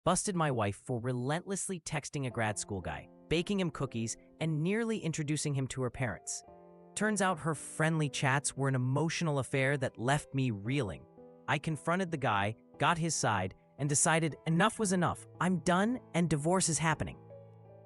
busted my wife for relentlessly texting a grad school guy, baking him cookies, and nearly introducing him to her parents. Turns out her friendly chats were an emotional affair that left me reeling. I confronted the guy, got his side, and decided enough was enough. I'm done and divorce is happening.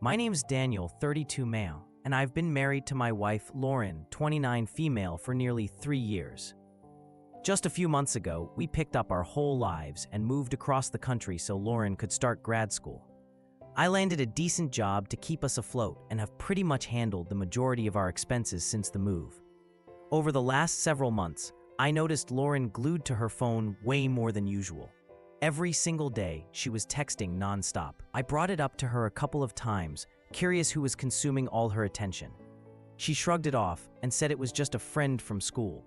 My name's Daniel, 32 male, and I've been married to my wife, Lauren, 29 female, for nearly 3 years. Just a few months ago, we picked up our whole lives and moved across the country so Lauren could start grad school. I landed a decent job to keep us afloat and have pretty much handled the majority of our expenses since the move. Over the last several months, I noticed Lauren glued to her phone way more than usual. Every single day, she was texting nonstop. I brought it up to her a couple of times, curious who was consuming all her attention. She shrugged it off and said it was just a friend from school.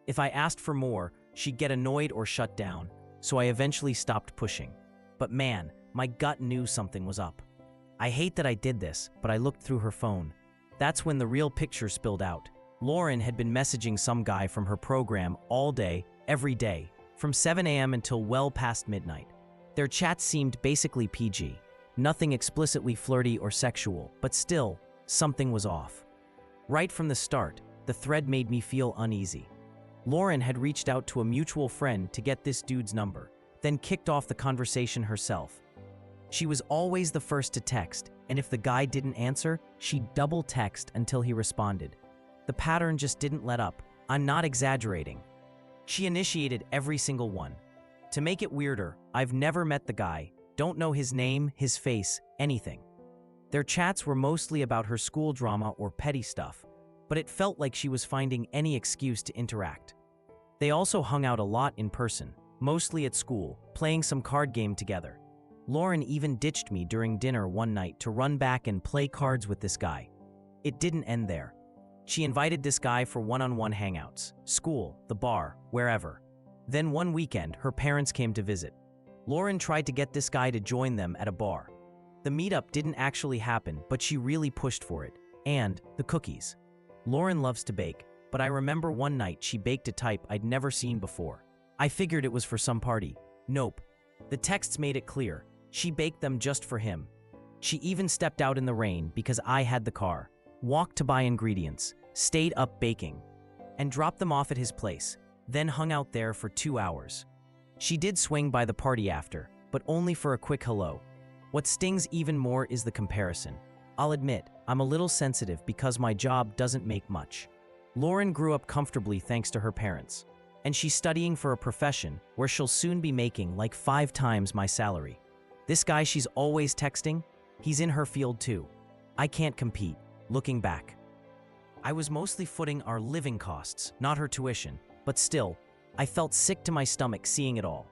If I asked for more, she'd get annoyed or shut down, so I eventually stopped pushing. But man, my gut knew something was up. I hate that I did this, but I looked through her phone. That's when the real picture spilled out. Lauren had been messaging some guy from her program all day, every day, from 7 a.m. until well past midnight. Their chats seemed basically PG. Nothing explicitly flirty or sexual, but still, something was off. Right from the start, the thread made me feel uneasy. Lauren had reached out to a mutual friend to get this dude's number, then kicked off the conversation herself. She was always the first to text, and if the guy didn't answer, she'd double text until he responded. The pattern just didn't let up. I'm not exaggerating. She initiated every single one. To make it weirder, I've never met the guy, don't know his name, his face, anything. Their chats were mostly about her school drama or petty stuff, but it felt like she was finding any excuse to interact. They also hung out a lot in person, mostly at school, playing some card game together. Lauren even ditched me during dinner one night to run back and play cards with this guy. It didn't end there. She invited this guy for one-on-one hangouts, school, the bar, wherever. Then one weekend, her parents came to visit. Lauren tried to get this guy to join them at a bar. The meetup didn't actually happen, but she really pushed for it. And the cookies. Lauren loves to bake, but I remember one night she baked a type I'd never seen before. I figured it was for some party. Nope. The texts made it clear. She baked them just for him. She even stepped out in the rain because I had the car, walked to buy ingredients, stayed up baking, and dropped them off at his place, then hung out there for 2 hours. She did swing by the party after, but only for a quick hello. What stings even more is the comparison. I'll admit, I'm a little sensitive because my job doesn't make much. Lauren grew up comfortably thanks to her parents, and she's studying for a profession where she'll soon be making like 5 times my salary. This guy she's always texting, he's in her field too. I can't compete, looking back. I was mostly footing our living costs, not her tuition, but still, I felt sick to my stomach seeing it all.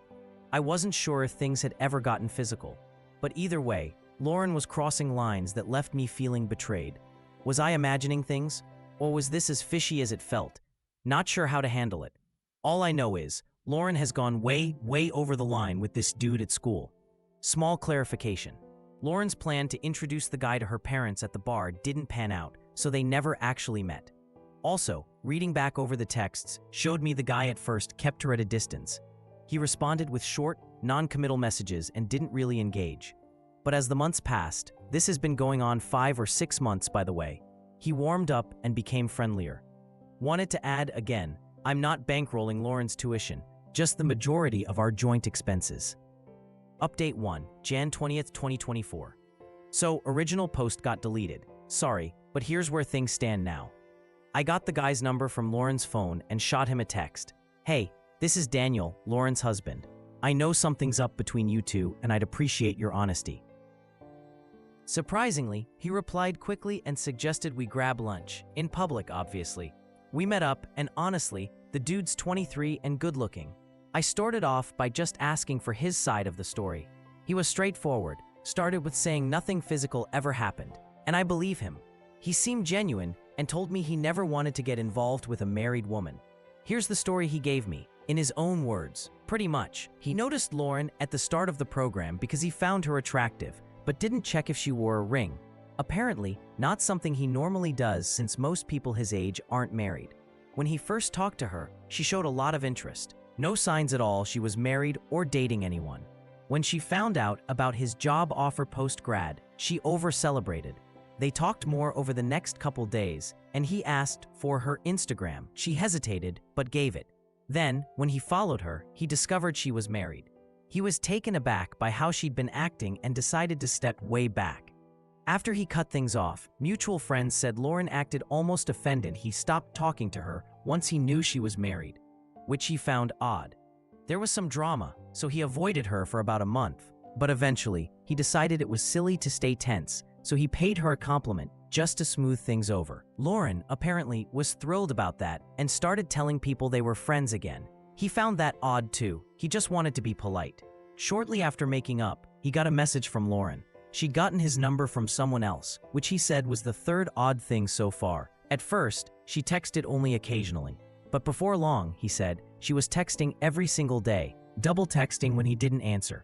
I wasn't sure if things had ever gotten physical, but either way, Lauren was crossing lines that left me feeling betrayed. Was I imagining things? Or was this as fishy as it felt? Not sure how to handle it. All I know is, Lauren has gone way over the line with this dude at school. Small clarification. Lauren's plan to introduce the guy to her parents at the bar didn't pan out, so they never actually met. Also, reading back over the texts showed me the guy at first kept her at a distance. He responded with short, non-committal messages and didn't really engage. But as the months passed, this has been going on 5 or 6 months by the way, he warmed up and became friendlier. Wanted to add again, I'm not bankrolling Lauren's tuition, just the majority of our joint expenses. Update 1, Jan 20th, 2024. So, original post got deleted. Sorry, but here's where things stand now. I got the guy's number from Lauren's phone and shot him a text. Hey, this is Daniel, Lauren's husband. I know something's up between you two and I'd appreciate your honesty. Surprisingly, he replied quickly and suggested we grab lunch, in public obviously. We met up and honestly, the dude's 23 and good looking. I started off by just asking for his side of the story. He was straightforward, started with saying nothing physical ever happened, and I believe him. He seemed genuine and told me he never wanted to get involved with a married woman. Here's the story he gave me, in his own words. Pretty much, he noticed Lauren at the start of the program because he found her attractive, but didn't check if she wore a ring. Apparently, not something he normally does since most people his age aren't married. When he first talked to her, she showed a lot of interest. No signs at all she was married or dating anyone. When she found out about his job offer post-grad, she over-celebrated. They talked more over the next couple days, and he asked for her Instagram. She hesitated, but gave it. Then, when he followed her, he discovered she was married. He was taken aback by how she'd been acting and decided to step way back. After he cut things off, mutual friends said Lauren acted almost offended he stopped talking to her once he knew she was married, which he found odd. There was some drama, so he avoided her for about a month. But eventually, he decided it was silly to stay tense, so he paid her a compliment just to smooth things over. Lauren, apparently, was thrilled about that and started telling people they were friends again. He found that odd too. He just wanted to be polite. Shortly after making up, he got a message from Lauren. She'd gotten his number from someone else, which he said was the third odd thing so far. At first, she texted only occasionally. But before long, he said, she was texting every single day, double texting when he didn't answer.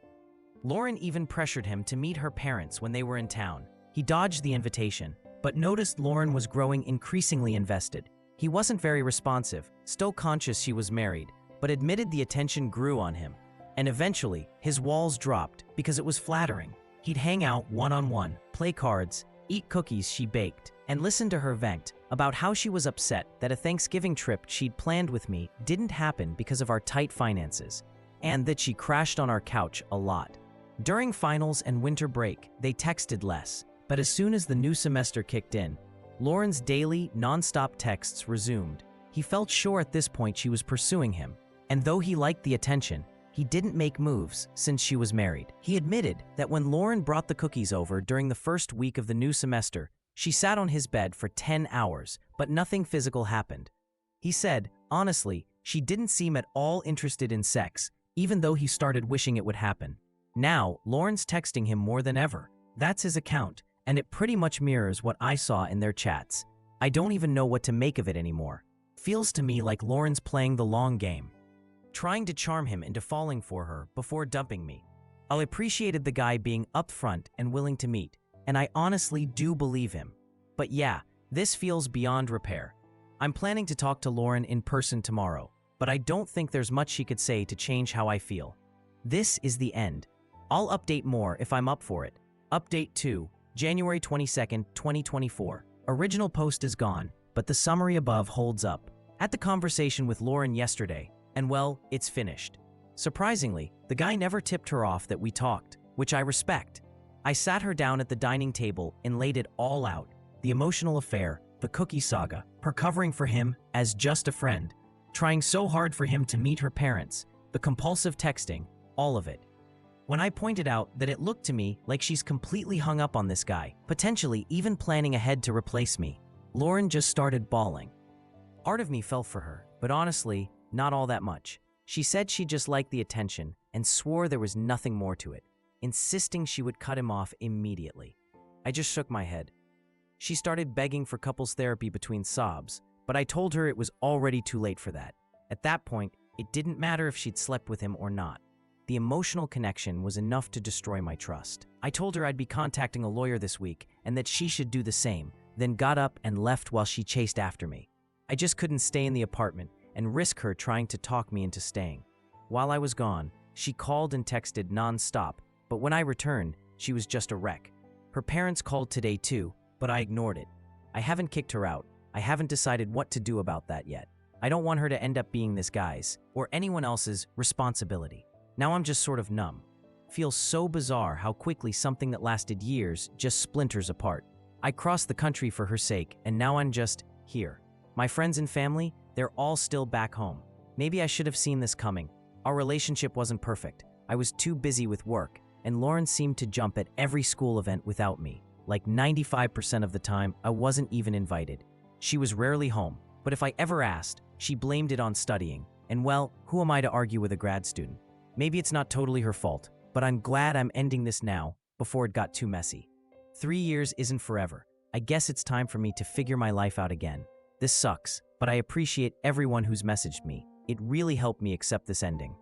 Lauren even pressured him to meet her parents when they were in town. He dodged the invitation, but noticed Lauren was growing increasingly invested. He wasn't very responsive, still conscious she was married, but admitted the attention grew on him. And eventually, his walls dropped because it was flattering. He'd hang out one-on-one, play cards, eat cookies she baked, and listen to her vent about how she was upset that a Thanksgiving trip she'd planned with me didn't happen because of our tight finances, and that she crashed on our couch a lot. During finals and winter break, they texted less, but as soon as the new semester kicked in, Lauren's daily, non-stop texts resumed. He felt sure at this point she was pursuing him, and though he liked the attention, he didn't make moves since she was married. He admitted that when Lauren brought the cookies over during the first week of the new semester, she sat on his bed for 10 hours, but nothing physical happened. He said, honestly, she didn't seem at all interested in sex, even though he started wishing it would happen. Now, Lauren's texting him more than ever. That's his account, and it pretty much mirrors what I saw in their chats. I don't even know what to make of it anymore. Feels to me like Lauren's playing the long game, trying to charm him into falling for her before dumping me. I appreciated the guy being upfront and willing to meet, and I honestly do believe him. But yeah, this feels beyond repair. I'm planning to talk to Lauren in person tomorrow, but I don't think there's much she could say to change how I feel. This is the end. I'll update more if I'm up for it. Update 2, January 22nd, 2024. Original post is gone, but the summary above holds up. Had the conversation with Lauren yesterday, and well, it's finished. Surprisingly, the guy never tipped her off that we talked, which I respect. I sat her down at the dining table and laid it all out. The emotional affair, the cookie saga, her covering for him as just a friend, trying so hard for him to meet her parents, the compulsive texting, all of it. When I pointed out that it looked to me like she's completely hung up on this guy, potentially even planning ahead to replace me, Lauren just started bawling. Part of me fell for her, but honestly, not all that much. She said she just liked the attention and swore there was nothing more to it, insisting she would cut him off immediately. I just shook my head. She started begging for couples therapy between sobs, but I told her it was already too late for that. At that point, it didn't matter if she'd slept with him or not. The emotional connection was enough to destroy my trust. I told her I'd be contacting a lawyer this week and that she should do the same, then got up and left while she chased after me. I just couldn't stay in the apartment and risk her trying to talk me into staying. While I was gone, she called and texted non-stop, but when I returned, she was just a wreck. Her parents called today too, but I ignored it. I haven't kicked her out. I haven't decided what to do about that yet. I don't want her to end up being this guy's or anyone else's responsibility. Now I'm just sort of numb. Feels so bizarre how quickly something that lasted years just splinters apart. I crossed the country for her sake, and now I'm just here. My friends and family, they're all still back home. Maybe I should have seen this coming. Our relationship wasn't perfect. I was too busy with work, and Lauren seemed to jump at every school event without me. Like 95% of the time, I wasn't even invited. She was rarely home, but if I ever asked, she blamed it on studying. And well, who am I to argue with a grad student? Maybe it's not totally her fault, but I'm glad I'm ending this now, before it got too messy. 3 years isn't forever. I guess it's time for me to figure my life out again. This sucks, but I appreciate everyone who's messaged me. It really helped me accept this ending.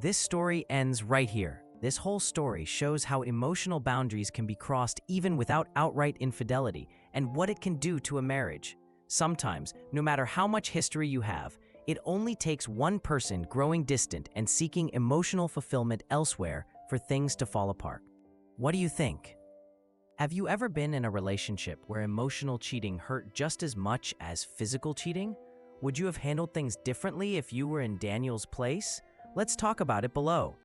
This story ends right here. This whole story shows how emotional boundaries can be crossed even without outright infidelity, and what it can do to a marriage. Sometimes, no matter how much history you have, it only takes one person growing distant and seeking emotional fulfillment elsewhere for things to fall apart. What do you think? Have you ever been in a relationship where emotional cheating hurt just as much as physical cheating? Would you have handled things differently if you were in Daniel's place? Let's talk about it below.